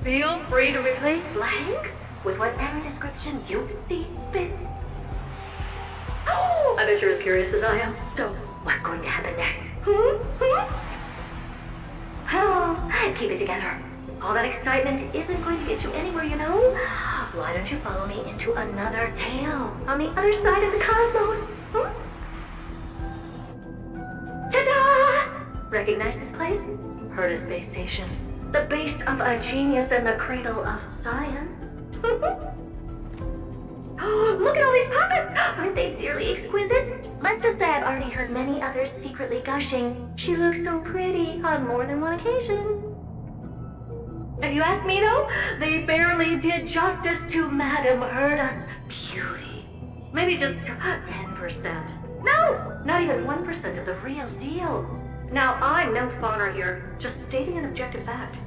Feel free to replace blank with whatever description you see fit. Oh, I bet you're as curious as I am. So, what's going to happen next? Oh, keep it together. All that excitement isn't going to get you anywhere, you know? Why don't you follow me into another tale on the other side of the cosmos? Ta-da! Recognize this place? Herta Space Station. The base of a genius and the cradle of science. Oh, look at all these puppets! Aren't they dearly exquisite? Let's just say I've already heard many others secretly gushing. She looks so pretty on more than one occasion. If you ask me though, they barely did justice to Madame Herta's beauty. Maybe just 10%. No, not even 1% of the real deal. Now, I'm no fawner here, just stating an objective fact.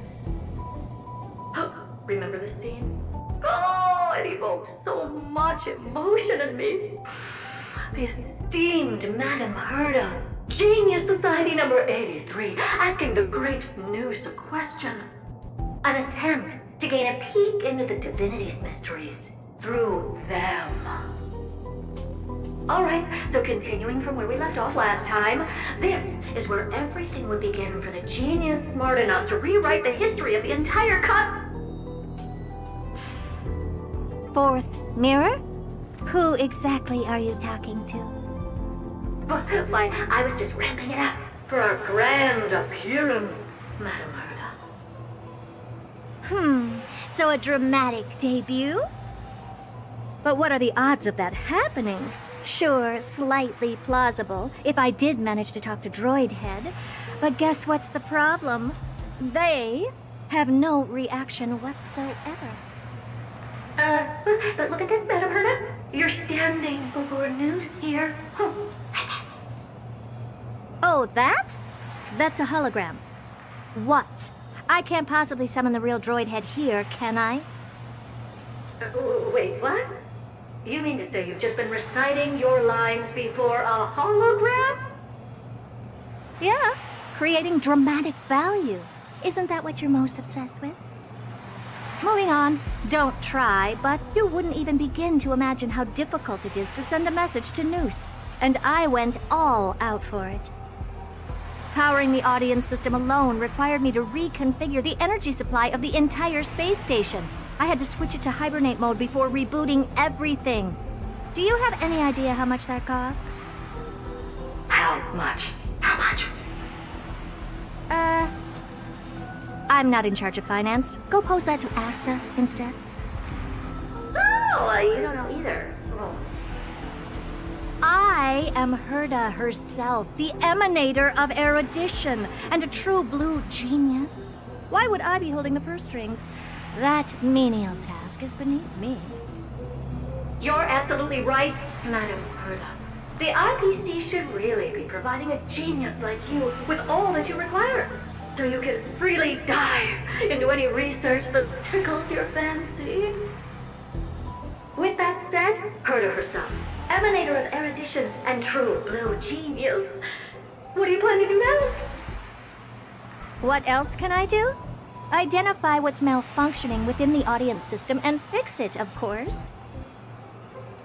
Remember this scene? Oh, it evoked so much emotion in me. The esteemed Madame Herta, Genius Society number 83, asking the great Noose a question. An attempt to gain a peek into the divinity's mysteries through them. Alright, so continuing from where we left off last time, this is where everything would begin for the genius smart enough to rewrite the history of the entire Fourth mirror? Who exactly are you talking to? Why, I was just ramping it up for our grand appearance, Madame Herta. So a dramatic debut? But what are the odds of that happening? Sure, slightly plausible, if I did manage to talk to Droid Head. But guess what's the problem? They have no reaction whatsoever. But look at this, Madame Herta. You're standing before Noose here. Oh, that? That's a hologram. What? I can't possibly summon the real Droid Head here, can I? Wait, what? You mean to say you've just been reciting your lines before a hologram? Yeah, creating dramatic value. Isn't that what you're most obsessed with? Moving on, don't try, but you wouldn't even begin to imagine how difficult it is to send a message to Noose. And I went all out for it. Powering the audience system alone required me to reconfigure the energy supply of the entire space station. I had to switch it to hibernate mode before rebooting everything. Do you have any idea how much that costs? How much? How much? I'm not in charge of finance. Go pose that to Asta instead. Oh, you don't know either. Oh. I am Herta herself, the emanator of erudition, and a true blue genius. Why would I be holding the purse strings? That menial task is beneath me. You're absolutely right, Madame Herta. The IPC should really be providing a genius like you with all that you require, so you can freely dive into any research that tickles your fancy. With that said, Herta herself, emanator of erudition and true blue genius, what do you plan to do now? What else can I do? Identify what's malfunctioning within the audience system and fix it, of course.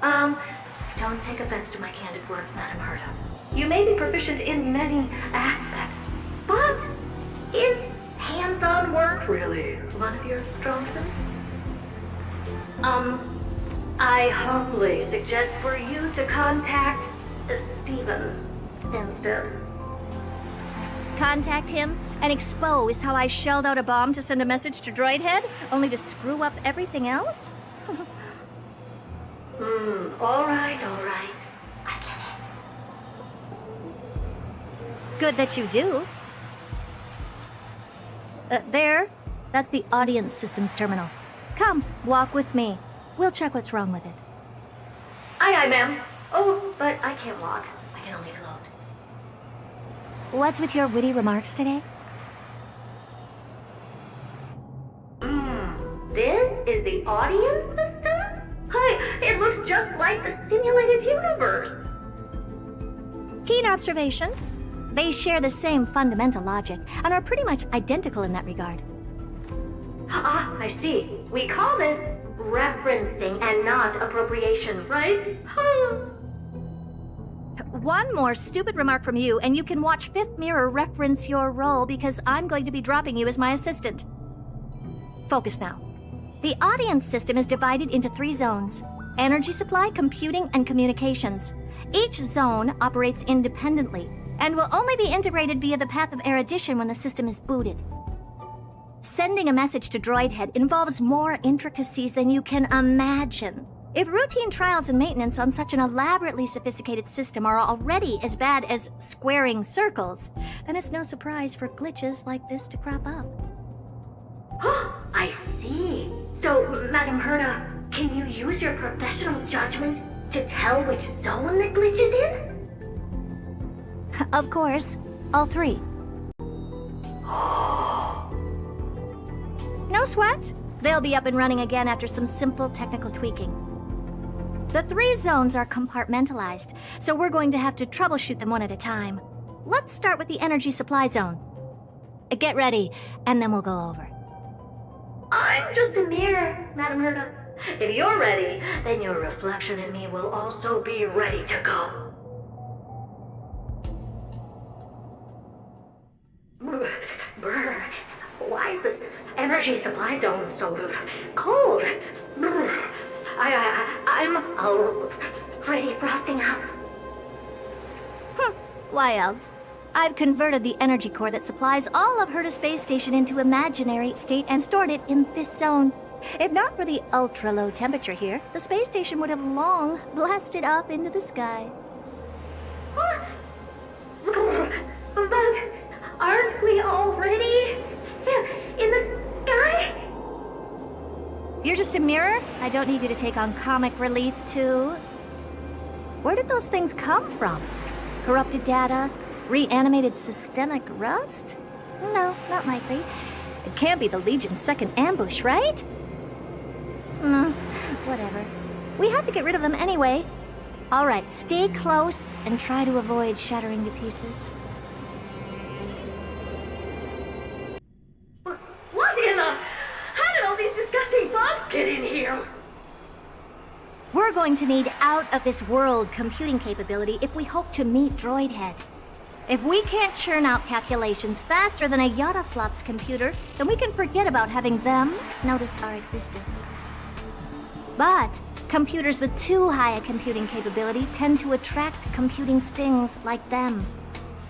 Don't take offense to my candid words, Madame Herta. You may be proficient in many aspects, but is hands-on work really one of your strong suits? I humbly suggest for you to contact Steven instead. Contact him and expose how I shelled out a bomb to send a message to Droid Head, only to screw up everything else? All right. I get it. Good that you do. There. That's the audience systems terminal. Come, walk with me. We'll check what's wrong with it. Aye, ma'am. Oh, but I can't walk. I can only float. What's with your witty remarks today? This is the audience system? Hi, it looks just like the simulated universe. Keen observation. They share the same fundamental logic and are pretty much identical in that regard. Ah, I see. We call this referencing and not appropriation, right? One more stupid remark from you, and you can watch Fifth Mirror reference your role because I'm going to be dropping you as my assistant. Focus now. The audience system is divided into 3 zones: energy supply, computing, and communications. Each zone operates independently and will only be integrated via the path of erudition when the system is booted. Sending a message to Droid Head involves more intricacies than you can imagine. If routine trials and maintenance on such an elaborately sophisticated system are already as bad as squaring circles, then it's no surprise for glitches like this to crop up. I see. So, Madam Herda, can you use your professional judgment to tell which zone the glitch is in? Of course, all 3. No sweat. They'll be up and running again after some simple technical tweaking. The 3 zones are compartmentalized, so we're going to have to troubleshoot them one at a time. Let's start with the energy supply zone. Get ready, and then we'll go over. I'm just a mirror, Madam Herda. If you're ready, then your reflection in me will also be ready to go. Brr, why is this energy supply zone so cold? I'm already frosting up. Why else? I've converted the energy core that supplies all of Herta Space Station into imaginary state and stored it in this zone. If not for the ultra-low temperature here, the space station would have long blasted up into the sky. But aren't we already in the sky? You're just a mirror? I don't need you to take on comic relief, too. Where did those things come from? Corrupted data? Reanimated systemic rust? No, not likely. It can't be the Legion's second ambush, right? Whatever. We had to get rid of them anyway. All right, stay close and try to avoid shattering to pieces. What in the... How did all these disgusting bugs get in here? We're going to need out-of-this-world computing capability if we hope to meet Droid Head. If we can't churn out calculations faster than a Yottaflop's computer, then we can forget about having them notice our existence. But computers with too high a computing capability tend to attract computing stings like them.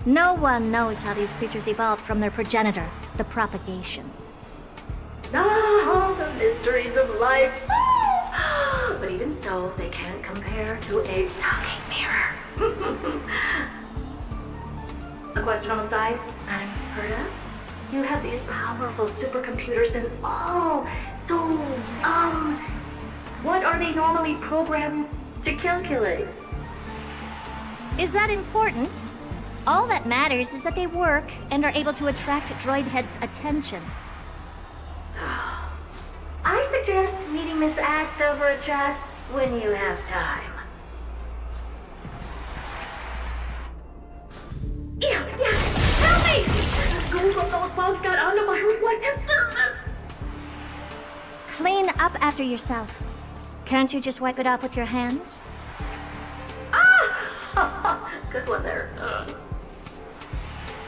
No one knows how these creatures evolved from their progenitor, the propagation. Ah, the mysteries of life. But even so, they can't compare to a talking mirror. A question on the side, Madam Herda? You have these powerful supercomputers and all. So, what are they normally programmed to calculate? Is that important? All that matters is that they work and are able to attract Droid Head's attention. I suggest meeting Miss Asta for a chat when you have time. Yeah, help me! The goons of those bugs got onto my reflective surface! Clean up after yourself. Can't you just wipe it off with your hands? Ah! Good one there.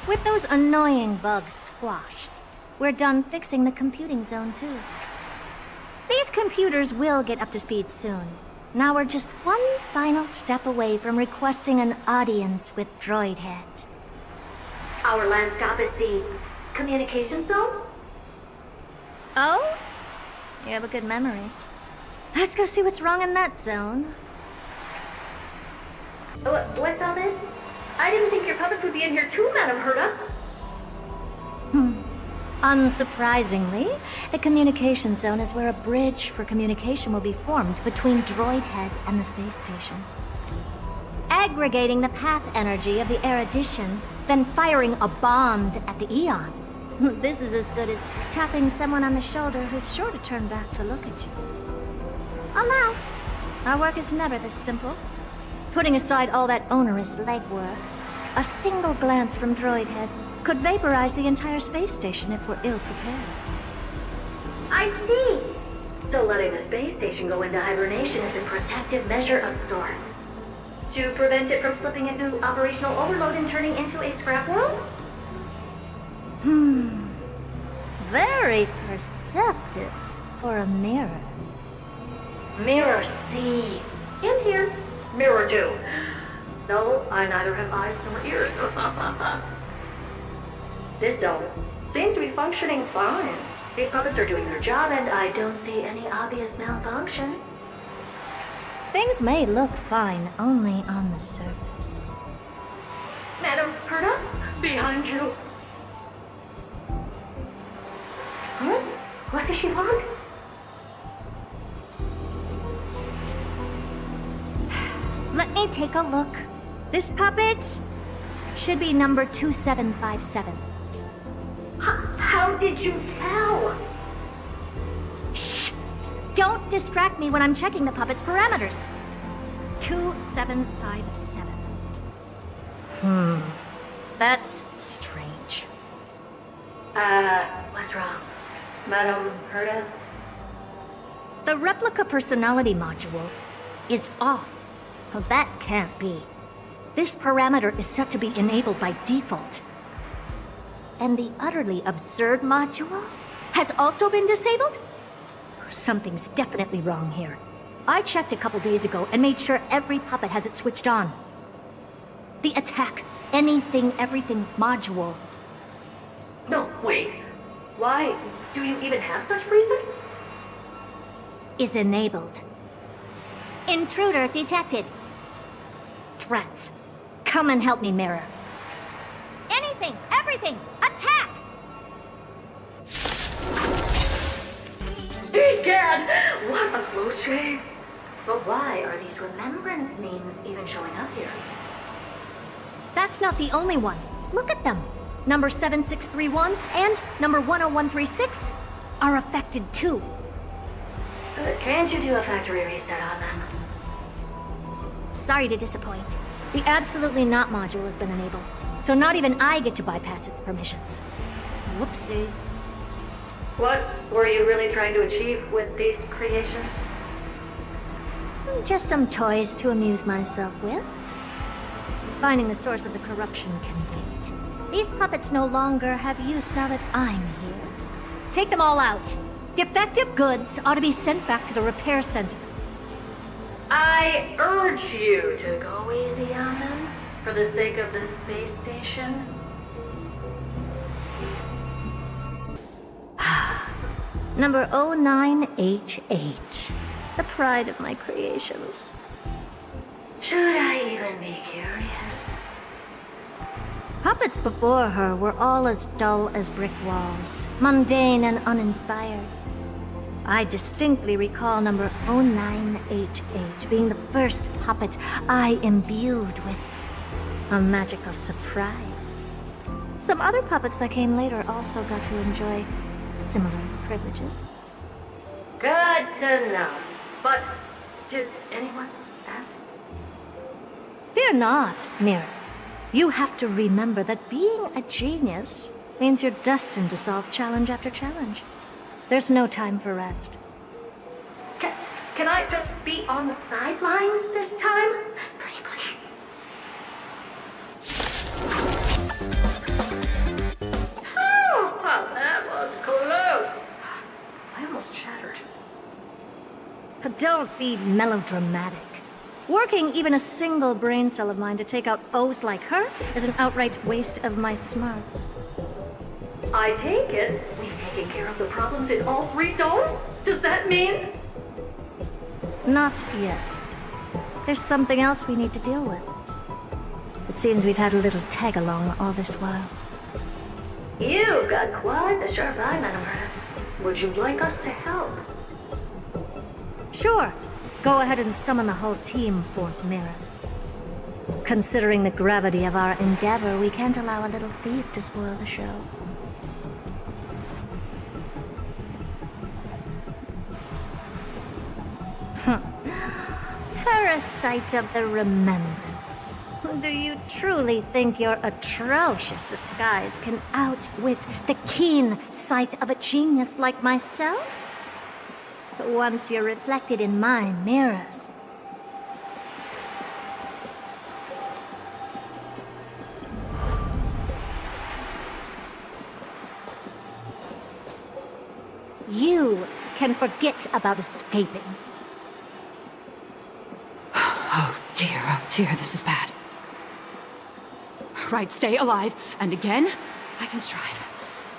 With those annoying bugs squashed, we're done fixing the computing zone too. These computers will get up to speed soon. Now we're just one final step away from requesting an audience with Droid Head. Our last stop is the communication zone? Oh? You have a good memory. Let's go see what's wrong in that zone. What's all this? I didn't think your puppets would be in here too, Madam Herda. Unsurprisingly, the communication zone is where a bridge for communication will be formed between Droid Head and the space station. Aggregating the path energy of the erudition, then firing a bond at the Eon. This is as good as tapping someone on the shoulder who's sure to turn back to look at you. Alas, our work is never this simple. Putting aside all that onerous legwork, a single glance from Droid Head could vaporize the entire space station if we're ill-prepared. I see. So letting the space station go into hibernation is a protective measure of sorts. To prevent it from slipping into operational overload and turning into a scrap world? Very perceptive for a mirror. Mirror see. And here. Mirror do. No, I neither have eyes nor ears. This dome seems to be functioning fine. These puppets are doing their job, and I don't see any obvious malfunction. Things may look fine only on the surface. Madam Perda, behind you. Huh? What does she want? Let me take a look. This puppet should be number 2757. How did you tell? Shh! Don't distract me when I'm checking the puppet's parameters. 2757. That's strange. What's wrong? Madam Perda? The replica personality module is off. Well, that can't be. This parameter is set to be enabled by default. And the utterly absurd module has also been disabled? Something's definitely wrong here. I checked a couple days ago and made sure every puppet has it switched on. The attack, anything, everything module. No, wait. Why do you even have such presets? Is enabled. Intruder detected. Drats. Come and help me, Mirror. Anything, everything, attack! Egad! What a close shave! But why are these remembrance memes even showing up here? That's not the only one. Look at them. Number 7631 and number 10136 are affected too. Can't you do a factory reset on them? Sorry to disappoint. The Absolutely Not module has been enabled, so not even I get to bypass its permissions. Whoopsie. What were you really trying to achieve with these creations? Just some toys to amuse myself with. Finding the source of the corruption can wait. These puppets no longer have use now that I'm here. Take them all out. Defective goods ought to be sent back to the repair center. I urge you to go easy on them for the sake of the space station. Number 0988. The pride of my creations. Should I even be curious? Puppets before her were all as dull as brick walls, mundane and uninspired. I distinctly recall number 0988 being the first puppet I imbued with a magical surprise. Some other puppets that came later also got to enjoy similar privileges. Good to know. But did anyone ask? Fear not, Mirror. You have to remember that being a genius means you're destined to solve challenge after challenge. There's no time for rest. Can I just be on the sidelines this time? Pretty please. Oh, well, that was close. I almost shattered. But don't be melodramatic. Working even a single brain cell of mine to take out foes like her is an outright waste of my smarts. I take it we've taken care of the problems in all three zones? Does that mean? Not yet. There's something else we need to deal with. It seems we've had a little tag-along all this while. You've got quite the sharp eye, Madam Herta. Would you like us to help? Sure. Go ahead and summon the whole team, Fourth Mirror. Considering the gravity of our endeavor, we can't allow a little thief to spoil the show. Parasite of the Remembrance. Do you truly think your atrocious disguise can outwit the keen sight of a genius like myself? once you're reflected in my mirrors. You can forget about escaping. Oh dear, this is bad. Right, stay alive, and again, I can strive.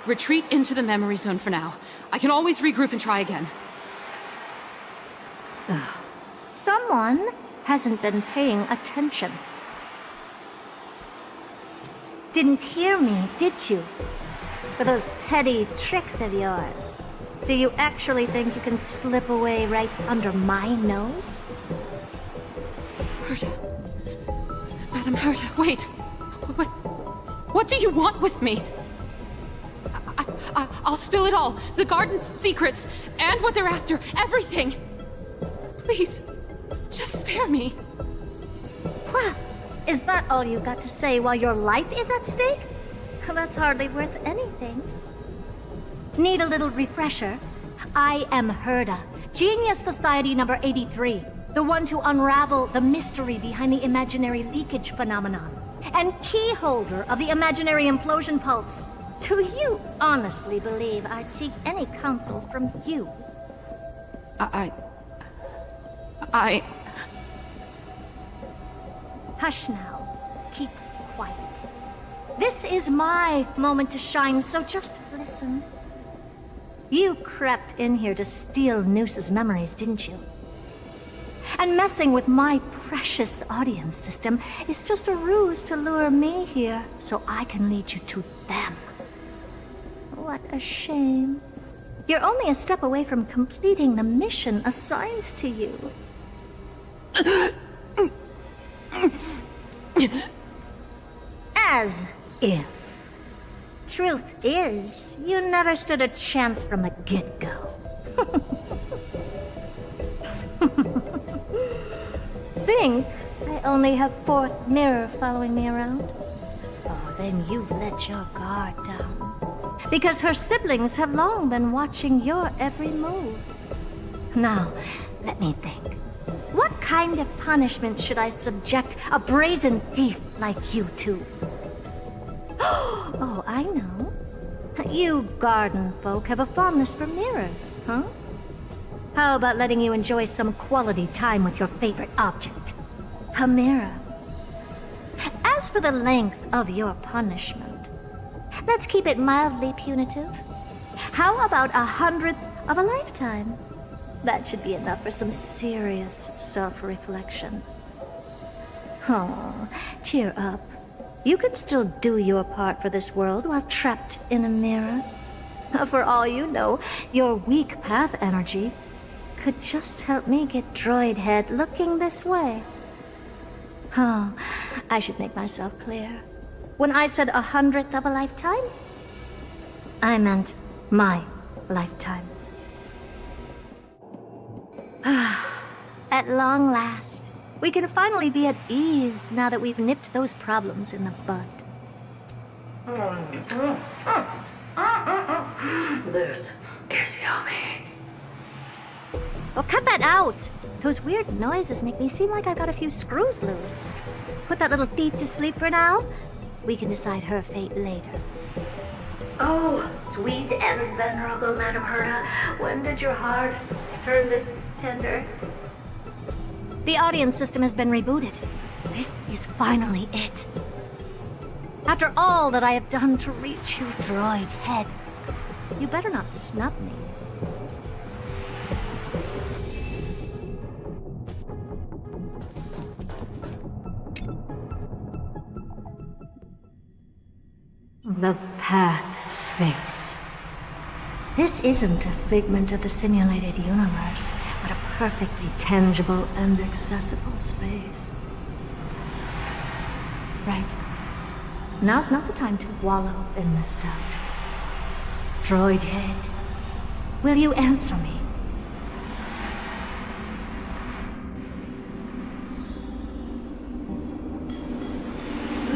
Retreat into the memory zone for now. I can always regroup and try again. Someone hasn't been paying attention. Didn't hear me, did you? For those petty tricks of yours. Do you actually think you can slip away right under my nose? Herta. Madam Herta, wait. What do you want with me? I'll spill it all. The garden's secrets, and what they're after. Everything. Please, just spare me. Well, is that all you got to say while your life is at stake? That's hardly worth anything. Need a little refresher? I am Herta, Genius Society number 83, the one to unravel the mystery behind the imaginary leakage phenomenon, and key holder of the imaginary implosion pulse. Do you honestly believe I'd seek any counsel from you? Hush now. Keep quiet. This is my moment to shine, so just listen. You crept in here to steal Noose's memories, didn't you? And messing with my precious audience system is just a ruse to lure me here so I can lead you to them. What a shame. You're only a step away from completing the mission assigned to you. As if. Truth is, you never stood a chance from the get-go. Think I only have fourth mirror following me around? Oh, then you've let your guard down. Because her siblings have long been watching your every move. Now, let me think. What kind of punishment should I subject a brazen thief like you to? Oh, I know. You garden folk have a fondness for mirrors, huh? How about letting you enjoy some quality time with your favorite object? A mirror. As for the length of your punishment, let's keep it mildly punitive. How about 100th of a lifetime? That should be enough for some serious self-reflection. Oh, cheer up. You can still do your part for this world while trapped in a mirror. For all you know, your weak path energy could just help me get droid head looking this way. Oh, I should make myself clear. When I said 100th of a lifetime, I meant my lifetime. At long last, we can finally be at ease now that we've nipped those problems in the bud. This is yummy. Oh, cut that out! Those weird noises make me seem like I've got a few screws loose. Put that little thief to sleep for now. We can decide her fate later. Oh, sweet and venerable Madam Herta, when did your heart turn this tender? The audience system has been rebooted. This is finally it. After all that I have done to reach you, droid head, you better not snub me. The path space. This isn't a figment of the simulated universe, but a perfectly tangible and accessible space. Right. Now's not the time to wallow in nostalgia. Droid head, will you answer me?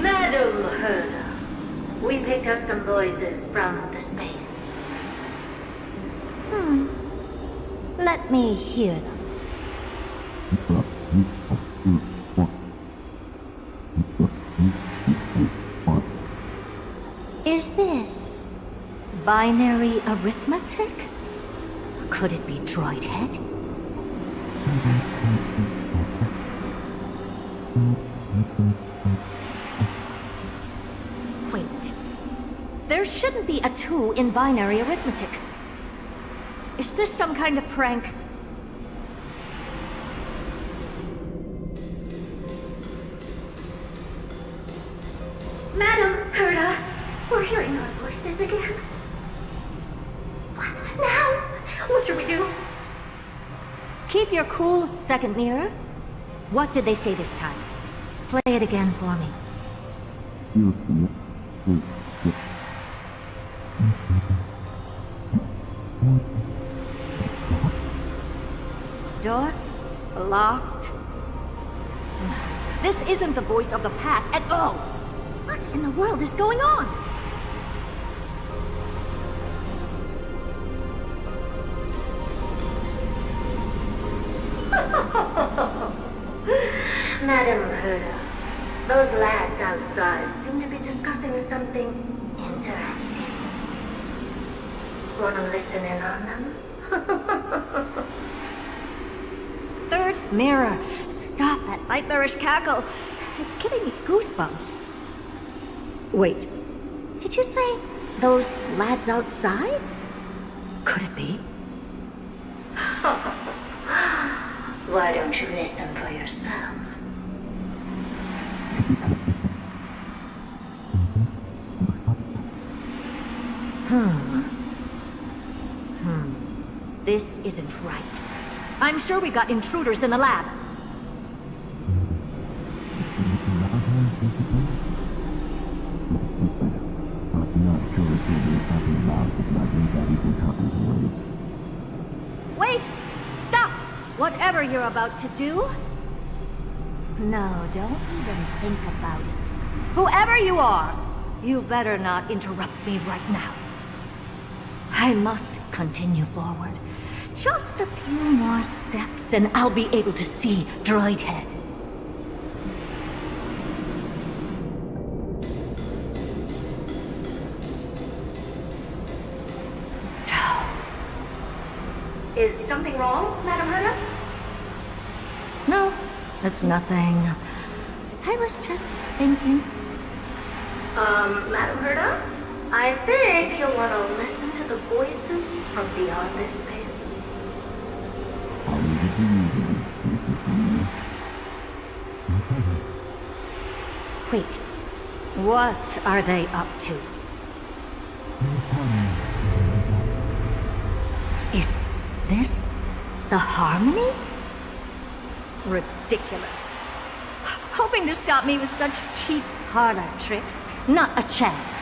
Madam Herta, we picked up some voices from the space. Let Let me hear them. Is this binary arithmetic? Could it be droid head? Wait. There shouldn't be a 2 in binary arithmetic. Is this some kind of prank? Madam Herta, we're hearing those voices again. What now? What should we do? Keep your cool, second mirror. What did they say this time? Play it again for me. Door locked. This isn't the voice of the path at all. What in the world is going on? Madam Herta, those lads outside seem to be discussing something interesting. Want to listen in on them? Third mirror. Stop that nightmarish cackle. It's giving me goosebumps. Wait. Did you say those lads outside? Could it be? Why don't you listen for yourself? This isn't right. I'm sure we got intruders in the lab. Wait! Stop! Whatever you're about to do. No, don't even think about it. Whoever you are, you better not interrupt me right now. I must continue forward. Just a few more steps and I'll be able to see Droid Head. Is something wrong, Madam Herta? No, it's nothing. I was just thinking. Madam Herta? I think you'll want to listen to the voices from beyond this space. Wait, what are they up to? Is this the Harmony? Ridiculous. Hoping to stop me with such cheap parlor tricks. Not a chance.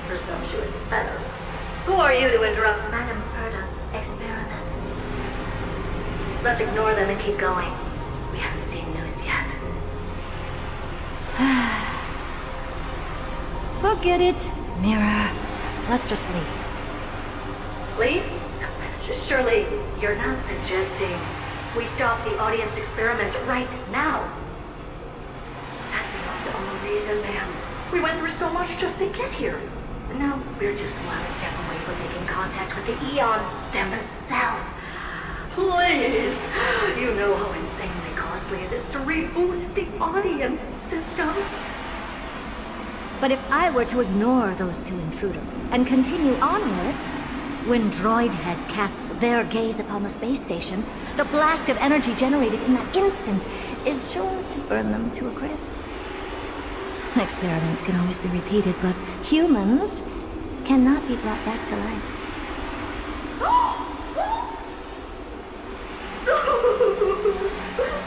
Presumptuous fellows. Who are you to interrupt Madam Herta's experiment? Let's ignore them and keep going. We haven't seen news yet. Forget it, Mirror. Let's just leave. Leave? Surely you're not suggesting we stop the audience experiment right now? That's beyond all reason, ma'am. We went through so much just to get here. And now we're just one step away from making contact with the Eon themselves. Please! You know how insanely costly it is to reboot the audience system. But if I were to ignore those two intruders and continue onward, when Droid Head casts their gaze upon the space station, the blast of energy generated in that instant is sure to burn them to a crisp. Experiments can always be repeated, but humans cannot be brought back to life.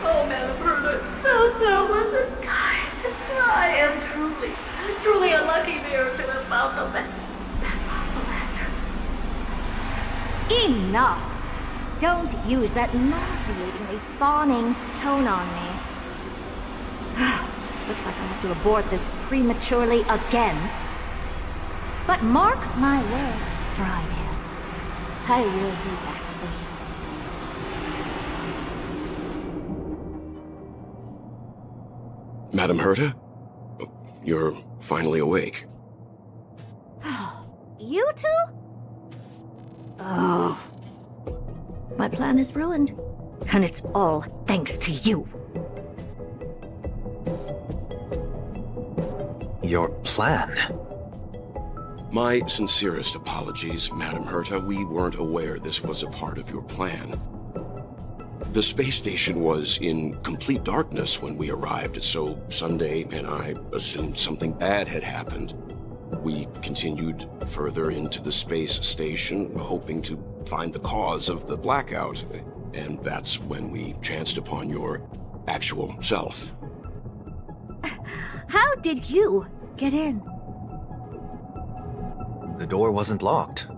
Oh, Madam Herta, so selfless and kind. I am truly a lucky mirror to have found the best possible answer. Enough! Don't use that nauseatingly fawning tone on me. Looks like I'll have to abort this prematurely again. But mark my words, Dried-Head. I will be back for you. Madam Herta? You're finally awake. You two? Oh. My plan is ruined. And it's all thanks to you. Your plan? My sincerest apologies, Madam Herta. We weren't aware this was a part of your plan. The space station was in complete darkness when we arrived, so Sunday and I assumed something bad had happened. We continued further into the space station, hoping to find the cause of the blackout, and that's when we chanced upon your actual self. How did you get in? The door wasn't locked.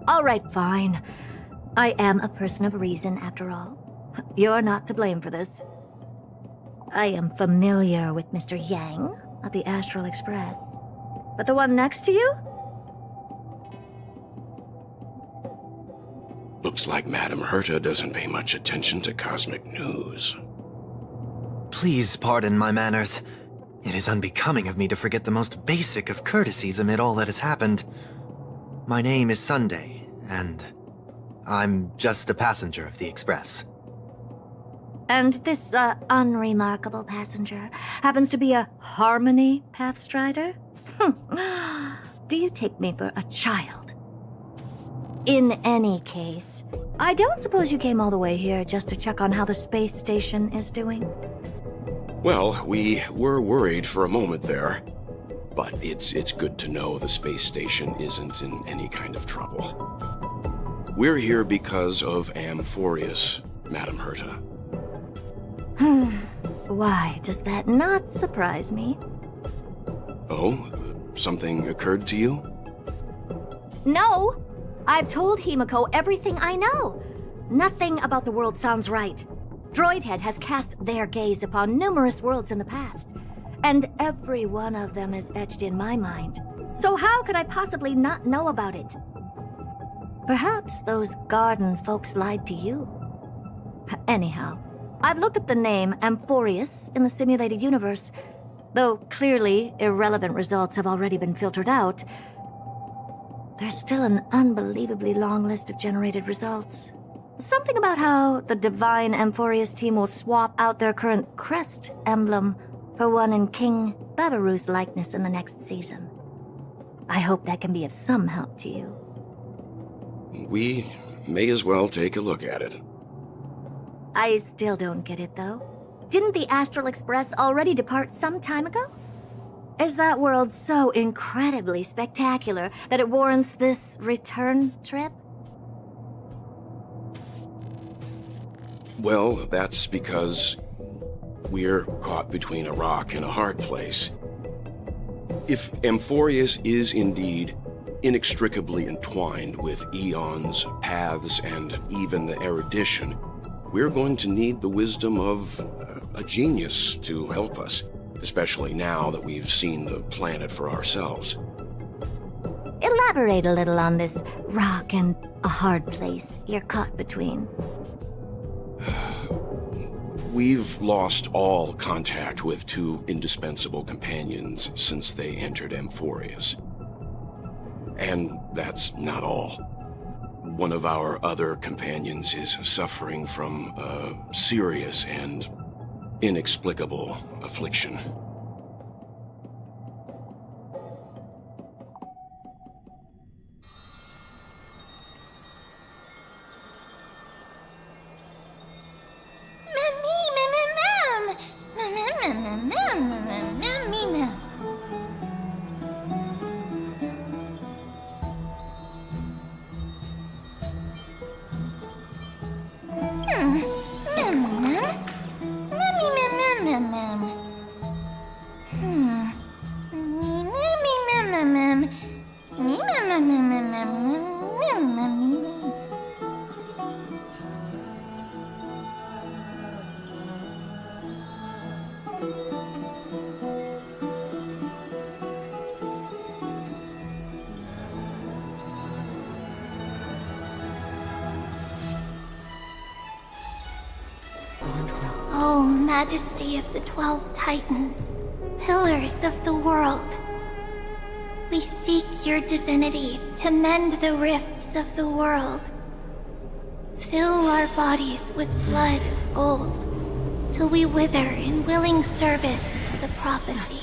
All right, fine. I am a person of reason, after all. You're not to blame for this. I am familiar with Mr. Yang of the Astral Express. But the one next to you? Looks like Madam Herta doesn't pay much attention to cosmic news. Please pardon my manners. It is unbecoming of me to forget the most basic of courtesies amid all that has happened. My name is Sunday, and I'm just a passenger of the Express. And this, unremarkable passenger happens to be a Harmony Pathstrider? Do you take me for a child? In any case, I don't suppose you came all the way here just to check on how the space station is doing? Well, we were worried for a moment there, but it's good to know the space station isn't in any kind of trouble. We're here because of Amphorius, Madam Herta. Why does that not surprise me? Oh, something occurred to you? No! I've told Himiko everything I know. Nothing about the world sounds right. Droidhead has cast their gaze upon numerous worlds in the past, and every one of them is etched in my mind. So how could I possibly not know about it? Perhaps those garden folks lied to you. Anyhow, I've looked up the name Amphorius in the simulated universe. Though clearly irrelevant results have already been filtered out, there's still an unbelievably long list of generated results. Something about how the Divine Amphorius team will swap out their current crest emblem for one in King Babaru's likeness in the next season. I hope that can be of some help to you. We may as well take a look at it. I still don't get it, though. Didn't the Astral Express already depart some time ago? Is that world so incredibly spectacular that it warrants this return trip? Well, that's because we're caught between a rock and a hard place. If Amphorius is indeed inextricably entwined with eons, paths, and even the erudition, we're going to need the wisdom of a genius to help us, especially now that we've seen the planet for ourselves. Elaborate a little on this rock and a hard place you're caught between. We've lost all contact with two indispensable companions since they entered Amphorius. And that's not all. One of our other companions is suffering from a serious and inexplicable affliction. O Majesty of the 12 Titans, pillars of the world, we seek your divinity to mend the rifts of the world. Fill our bodies with blood of gold, till we wither in willing service to the prophecy.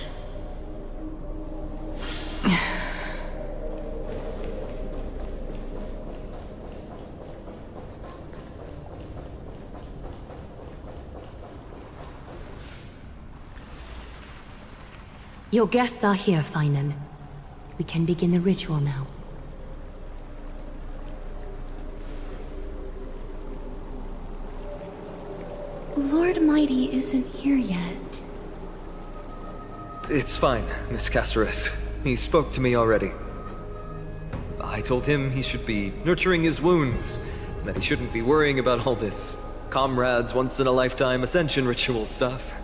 Your guests are here, Finan. We can begin the ritual now. Lord Mighty isn't here yet. It's fine, Miss Caceres. He spoke to me already. I told him he should be nurturing his wounds, and that he shouldn't be worrying about all this comrades once-in-a-lifetime ascension ritual stuff.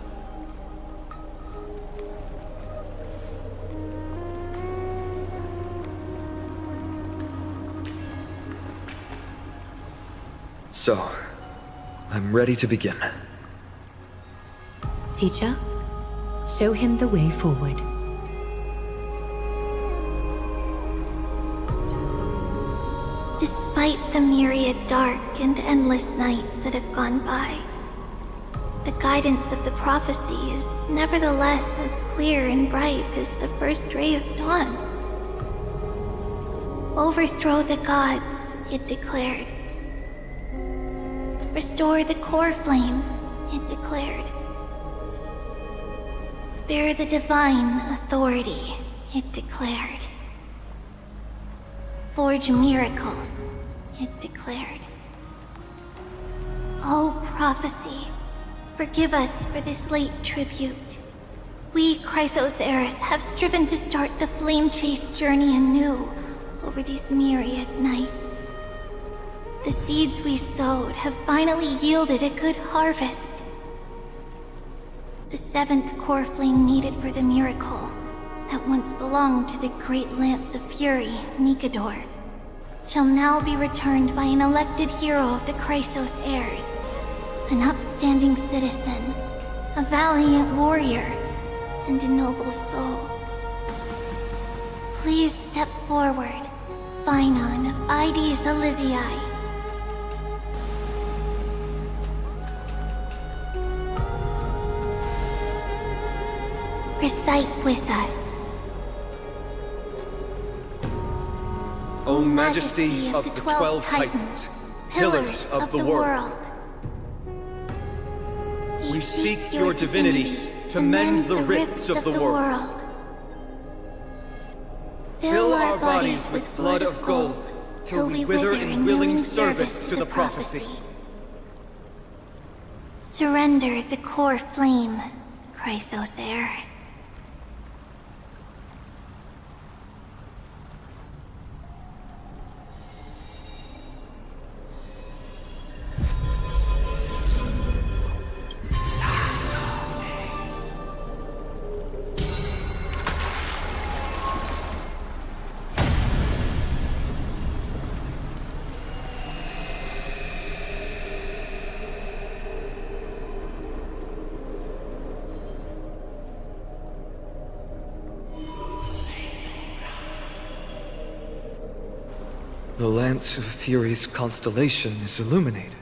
So, I'm ready to begin. Teacher, show him the way forward. Despite the myriad dark and endless nights that have gone by, the guidance of the prophecy is nevertheless as clear and bright as the first ray of dawn. Overthrow the gods, it declared. Restore the core flames, it declared. Bear the divine authority, it declared. Forge miracles, it declared. O prophecy, forgive us for this late tribute. We, Chrysos Eris, have striven to start the flame chase journey anew over these myriad nights. The seeds we sowed have finally yielded a good harvest. The 7th core flame needed for the miracle that once belonged to the great Lance of Fury, Nikador, shall now be returned by an elected hero of the Chrysos heirs, an upstanding citizen, a valiant warrior, and a noble soul. Please step forward, Finan of Ides Elysiae. Recite with us. O Majesty of the 12 Titans, pillars of the world, we seek your divinity to mend the rifts of the world. Fill our bodies with blood of gold, till we wither in willing service to the prophecy. Surrender the core flame, Chrysos heir. The Lance of Fury's constellation is illuminated.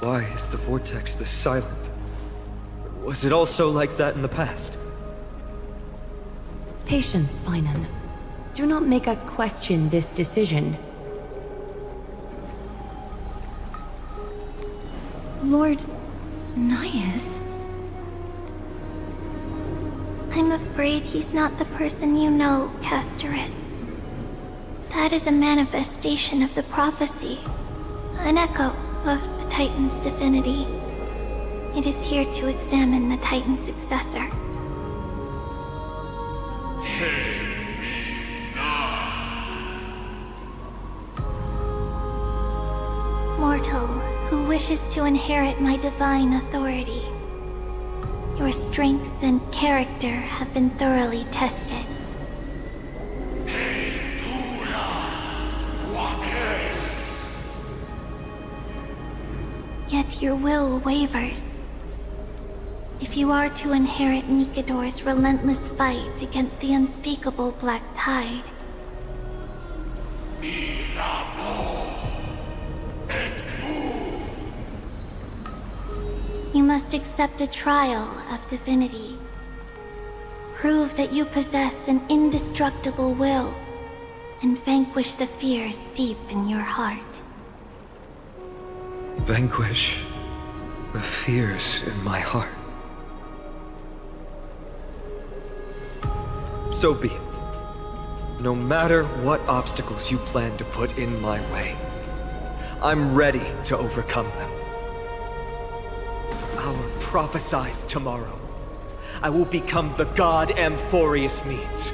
Why is the vortex this silent? Was it also like that in the past? Patience, Finan. Do not make us question this decision. Lord Naius? I'm afraid he's not the person you know, Castoris. That is a manifestation of the prophecy, an echo of the Titan's divinity. It is here to examine the Titan's successor. Mortal who wishes to inherit my divine authority. Your strength and character have been thoroughly tested. Yet your will wavers. If you are to inherit Nikador's relentless fight against the unspeakable Black Tide, you must accept a trial of divinity. Prove that you possess an indestructible will, and vanquish the fears deep in your heart. Vanquish the fears in my heart. So be it. No matter what obstacles you plan to put in my way, I'm ready to overcome them. For our prophesized tomorrow, I will become the god Amphorius needs.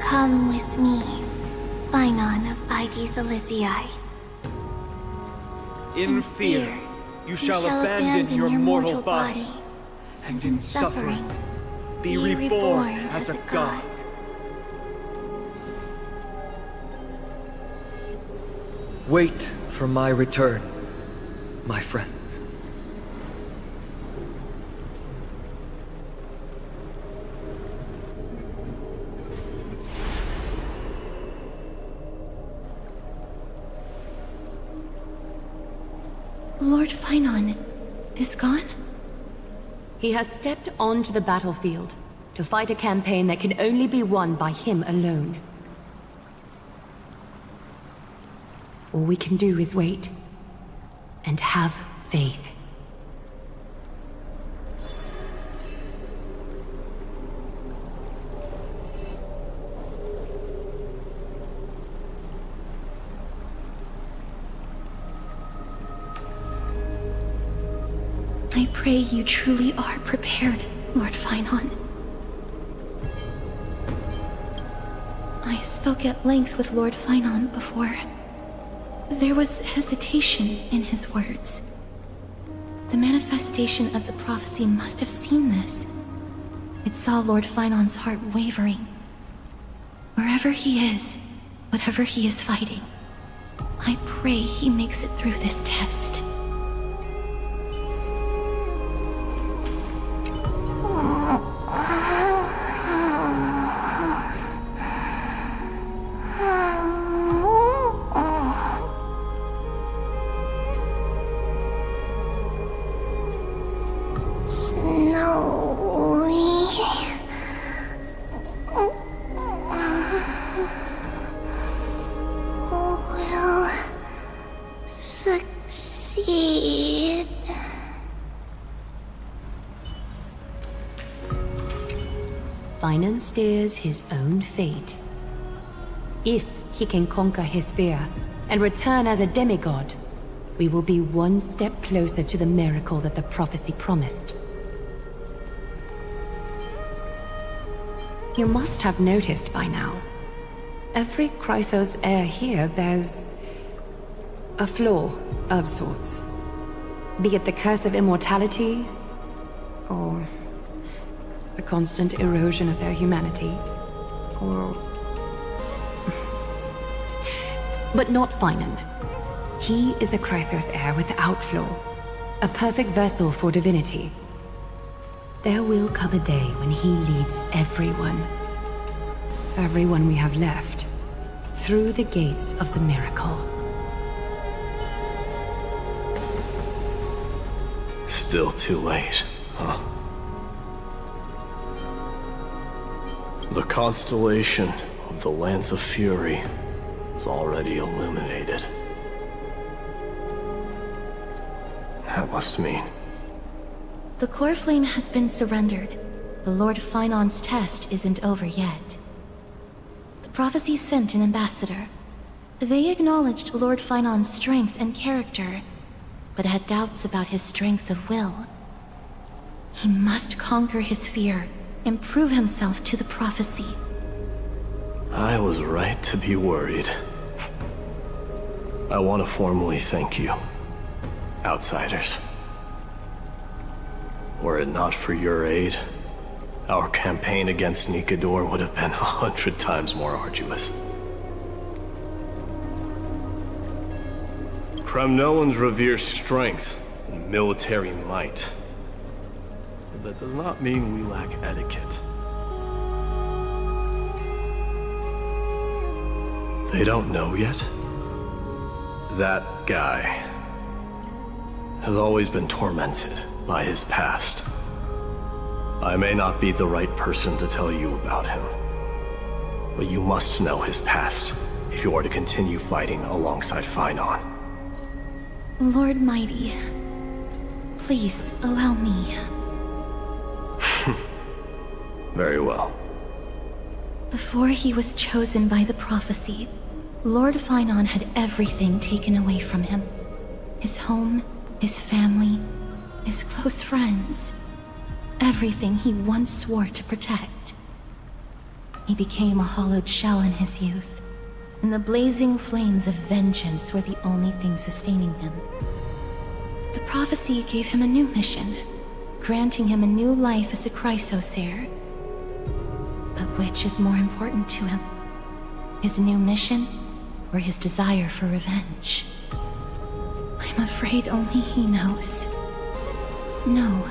Come with me, Phainon of Aegis Elysiae. In fear, you shall abandon your mortal body, and in suffering, be reborn as a god. Wait for my return, my friends. Lord Phainon is gone? He has stepped onto the battlefield to fight a campaign that can only be won by him alone. All we can do is wait and have faith. I pray you truly are prepared, Lord Phainon. I spoke at length with Lord Phainon before. There was hesitation in his words. The manifestation of the prophecy must have seen this. It saw Lord Phainon's heart wavering. Wherever he is, whatever he is fighting, I pray he makes it through this test. Phainon steers his own fate. If he can conquer his fear and return as a demigod, we will be one step closer to the miracle that the prophecy promised. You must have noticed by now. Every Chrysos heir here bears a flaw of sorts. Be it the curse of immortality, or the constant erosion of their humanity, or... But not Phainon. He is a Chrysos heir without flaw, a perfect vessel for divinity. There will come a day when he leads everyone we have left, through the gates of the miracle. Still too late, huh? The constellation of the Lance of Fury is already illuminated. That must mean... The core flame has been surrendered. The Lord Phainon's test isn't over yet. The prophecy sent an ambassador. They acknowledged Lord Phainon's strength and character, but had doubts about his strength of will. He must conquer his fear and prove himself to the prophecy. I was right to be worried. I want to formally thank you, outsiders. Were it not for your aid, our campaign against Nikador would have been 100 times more arduous. Kremnoans revere strength and military might. But that does not mean we lack etiquette. They don't know yet? That guy has always been tormented by his past. I may not be the right person to tell you about him, but you must know his past if you are to continue fighting alongside Finon. Lord Mighty, please allow me. Very well. Before he was chosen by the prophecy, Lord Finon had everything taken away from him. His home, his family, his close friends. Everything he once swore to protect. He became a hollowed shell in his youth, and the blazing flames of vengeance were the only thing sustaining him. The prophecy gave him a new mission, granting him a new life as a Chrysos heir. But which is more important to him? His new mission, or his desire for revenge? I'm afraid only he knows. No.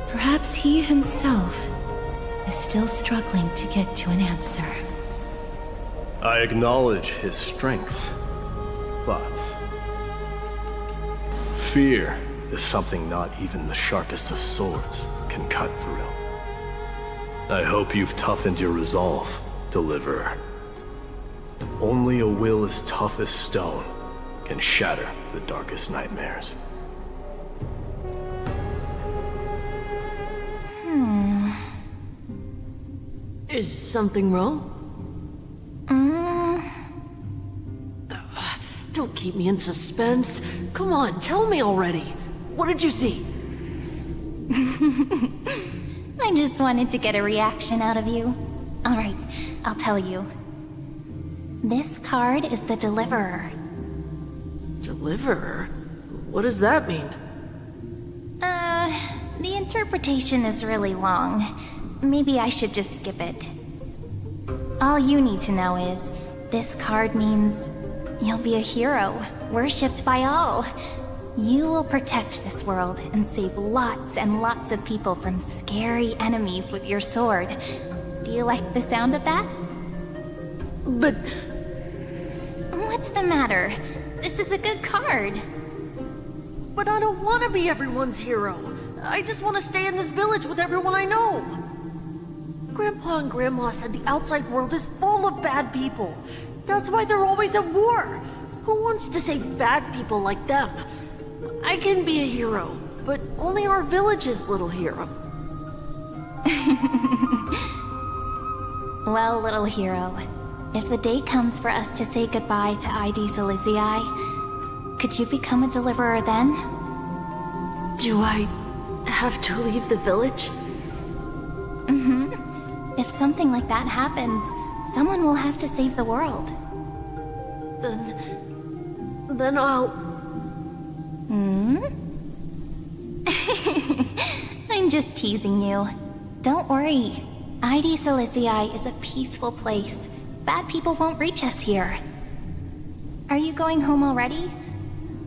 Perhaps he himself is still struggling to get to an answer. I acknowledge his strength, but fear is something not even the sharpest of swords can cut through. I hope you've toughened your resolve, Deliverer. Only a will as tough as stone can shatter the darkest nightmares. Is something wrong? Don't keep me in suspense. Come on, tell me already. What did you see? I just wanted to get a reaction out of you. Alright, I'll tell you. This card is the Deliverer. Deliverer? What does that mean? The interpretation is really long. Maybe I should just skip it. All you need to know is, this card means you'll be a hero, worshipped by all. You will protect this world and save lots and lots of people from scary enemies with your sword. Do you like the sound of that? But What's the matter? This is a good card. I don't want to be everyone's hero. I just want to stay in this village with everyone I know. Grandpa and Grandma said the outside world is full of bad people. That's why they're always at war. Who wants to save bad people like them? I can be a hero, but only our village's little hero. Well, little hero, if the day comes for us to say goodbye to ID Silizii, could you become a deliverer then? Do I have to leave the village? If something like that happens, someone will have to save the world. Then I'll... I'm just teasing you. Don't worry. ID Silizii is a peaceful place. Bad people won't reach us here. Are you going home already?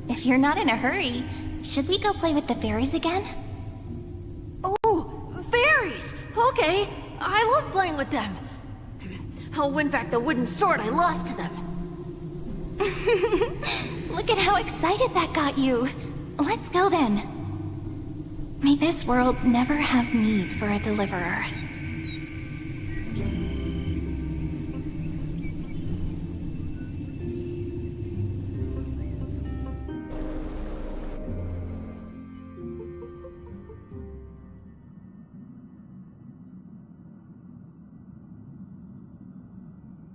If you're not in a hurry, should we go play with the fairies again? Oh, fairies! Okay, I love playing with them. I'll win back the wooden sword I lost to them. Look at how excited that got you. Let's go then. May this world never have need for a deliverer.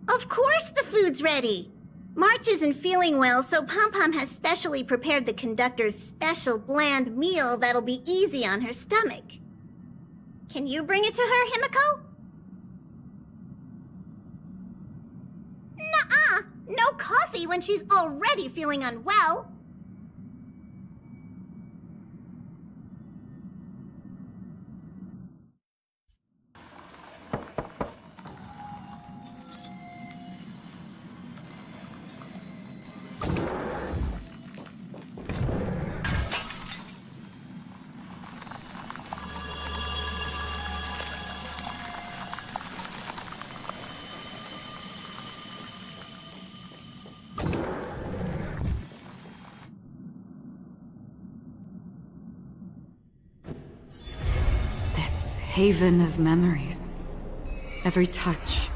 Of course the food's ready! March isn't feeling well, so Pom Pom has specially prepared the conductor's special bland meal that'll be easy on her stomach. Can you bring it to her, Himiko? Nuh-uh! No coffee when she's already feeling unwell! haven of memories. Every touch,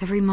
every moment.